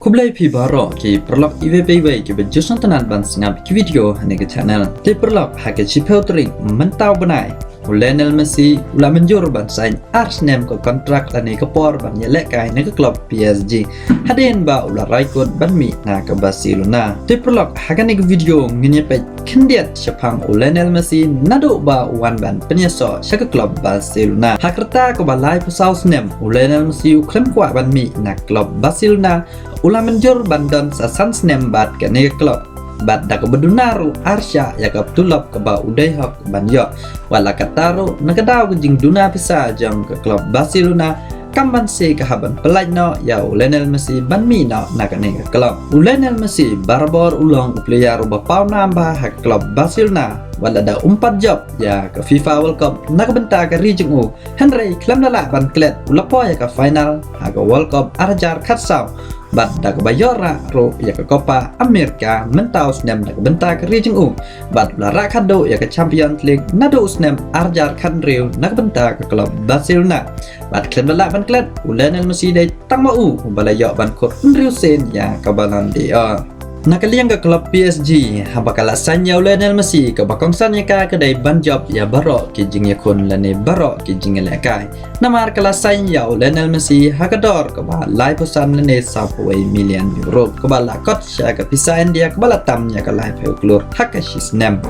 Kublai pi baro ki perlok IVPV ki bejusan tenan ban singap ki video hane ke channel. Ti perlok hake chipeu tering mentau benai. Lionel Messi ula menjur ban sign Arsenal ko kontrak tani ke por ban yelek kai ne ke klub PSG. Hadin ba ula raikot ban mi na ke Barcelona. Ti perlok hake ne ke video ngene pe kendiat sepang Lionel Messi nado ba wan ban penyeso ke klub Barcelona. Hakerta ko balai pusau snem Lionel Messi klem kwa ban mi na klub Barcelona. Ula menjur bandon sasan snem bat ke ne klub bat dak bedunaru arsya yakap tulap ke ba udai hok banyo wala kataru nakadaw ke jing duna pisa jang ke klub Barcelona kamban se ke haban pelaj no ya Lionel Messi ban mi no nak ne ke klub Lionel Messi barbor ulong player ba pau nambah ke klub Barcelona wala da 4 job ya ke FIFA World Cup nak bentar ke region u Henry klam lala ban klet ulapo ya ke final ha ke World Cup arjar khatsau bat dak bayora ro ya ke Copa America mentau snem dak bentar ke region u bat lara kado ya ke Champions League nado snem arjar kan real nak bentar ke klub Barcelona bat klam lala ban klet Lionel Messi dai tang ma u balayo ban kot real sen ya ke Ballon d'Or. Nakaliang ke klub PSG habakala sanya Lionel Messi ke bakongsan ya ka kedai ban job ya barok ki jing ya kun lane barok ki jing lekai namar kala sanya Lionel Messi hakador ke ba lai pusan lane sapway million euro ke bala kot sya ke pisain dia ke bala tam ya ke lai peu klur hakashi snem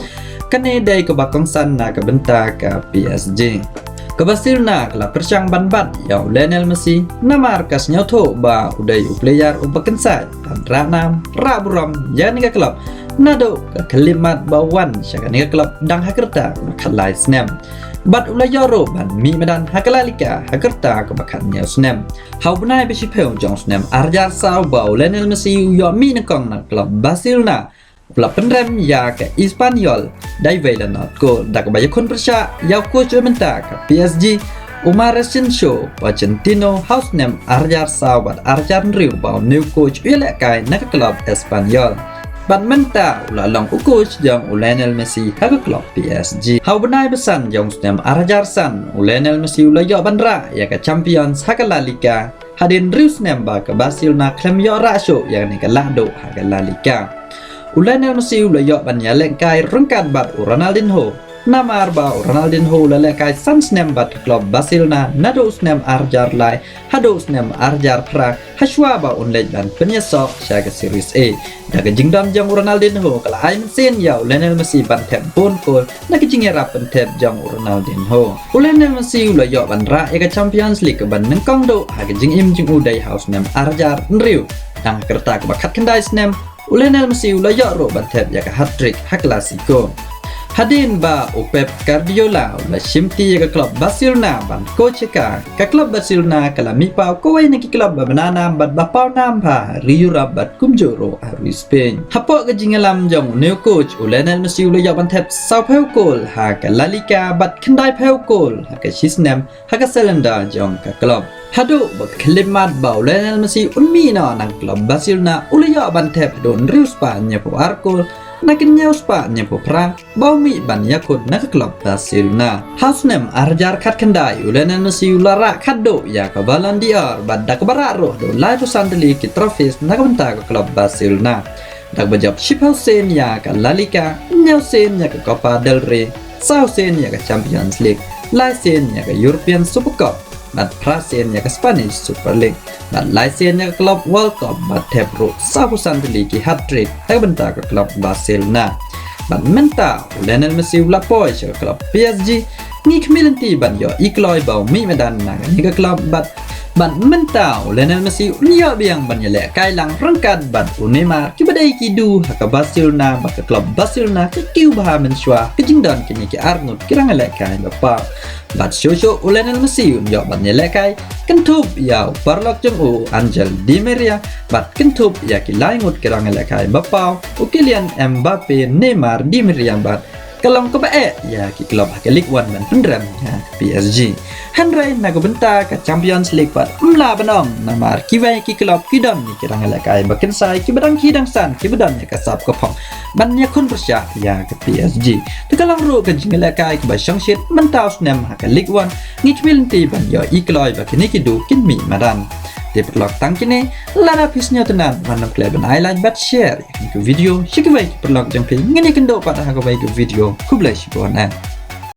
kane dai ke bakongsan na ke benta ke PSG ke Barcelona kala persyang ban-bat ya Lionel Messi namar kas nyoto ba udai player ubakensai dan ranam raburam ya ni ke klub nado ke kelimat bawan syaka ni ke klub dang hakerta makalai snem bat ulayoro ban mi medan hakalalika hakerta ke bakannya snem hau benai besi peu jong snem arjar sau ba Lionel Messi yo mi nekong na klub Barcelona Pelak penrem ya ke Espanyol dai vela not ko dak baya kon persya ya ko cementa ke PSG Umar Asensio Argentino house name arjar sahabat arjar riu bau new coach elak kai nak klub Espanyol ban menta ula long coach jang Lionel Messi ka klub PSG hau benai besan jang name arjar san Lionel Messi ula yo bandra ya ke Champions haka La Liga hadin riu name ba ke Barcelona klem yo rasyo yang ni ke lado haka La Liga Lionel Messi ulayo banya lengkai rengkat bat Ronaldinho namar ba Ronaldinho lelekai san snem bat klub Barcelona nado snem arjar lai hado snem arjar pra haswa ba unlej ban penyesok sya ke series A daga jingdam jang Ronaldinho kala ai sen ya Lionel Messi ban tep pun ko nak jing era pen tep jang Ronaldinho Lionel Messi ulayo ban ra ega Champions League ban nengkong do ha jing im jing udai house snem arjar nriu dang kerta ke bakat kendai snem Lionel Messi ulayo ro bantep ya ke hat-trick ha Clasico hadin ba Pep Guardiola ula shimti ya ke klub Barcelona ban coach ka klub Barcelona kala mi pau ko wai neki klub banana bat bapau nam pa Europe bat kumjoro ari Spain hapo ke jingalam jong new coach Lionel Messi ulayo bantep sau peu gol ha ke La Liga bat kendai peu gol ha ke Chisnem ha ke Selenda jong ka klub Hado berkelimat bau Lionel Messi unmi na nang klub Barcelona ulayo bantep don riu Spanya po arkol nakin nyau Spanya po pra bau mi ban yakut nak klub Barcelona Hausnem arjar kat kendai Lionel Messi ulara kado ya ke Ballon d'Or badak bararo do lai pusan deli ki trofis nak benta ke klub Barcelona dak bajab ship Hausen ya ke La Liga nyau sen ya ke Copa del Rey sau sen ya ke Champions League lai sen ya ke European Super Cup bat prasen ya ke Spanish Super League bat laisen ya ke klub World Cup bat tebro sabusan deli ki hat-trick ha benta ke klub Barcelona bat menta Lionel Messi ulapoy ke klub PSG ni kemilenti ban yo ikloi bau mi medan na ni ke klub bat menta Lionel Messi ulia biang ban yele kai lang rengkat bat Neymar ki badai ki du ha ke Barcelona bat ke klub Barcelona ke kiu bah mensua ke jingdan kini ki Arnold kirang elek kai bapa bat shosho Lionel Messi yo ban yele kai kentup ya parlok jeng u Angel Di Maria bat kentup ya ki laingut kirang elek kai bapa Kylian Mbappe Neymar Di Maria bat kalong ke bae ya ki klub ke League 1 ban pendram ya PSG Henry nago benta ke Champions League bat mla banong namar ki wai ki klub ki dam ni kirang lekai baken sai ki badang ki dang san ki badam ya kasap ko pong ban ya kun persya ya ke PSG tu kalong ru ke jing lekai ke ba shang shit mentau snem ha ke League 1 ngi kmilenti ban yo i kloi ba ki ni ki du kin mi madan Te perlok tang kini lana pisnya tenan mana kleben highlight bat share ke video shiki baik perlok jang pe ngene kendo pada ha ko baik video ku blai shi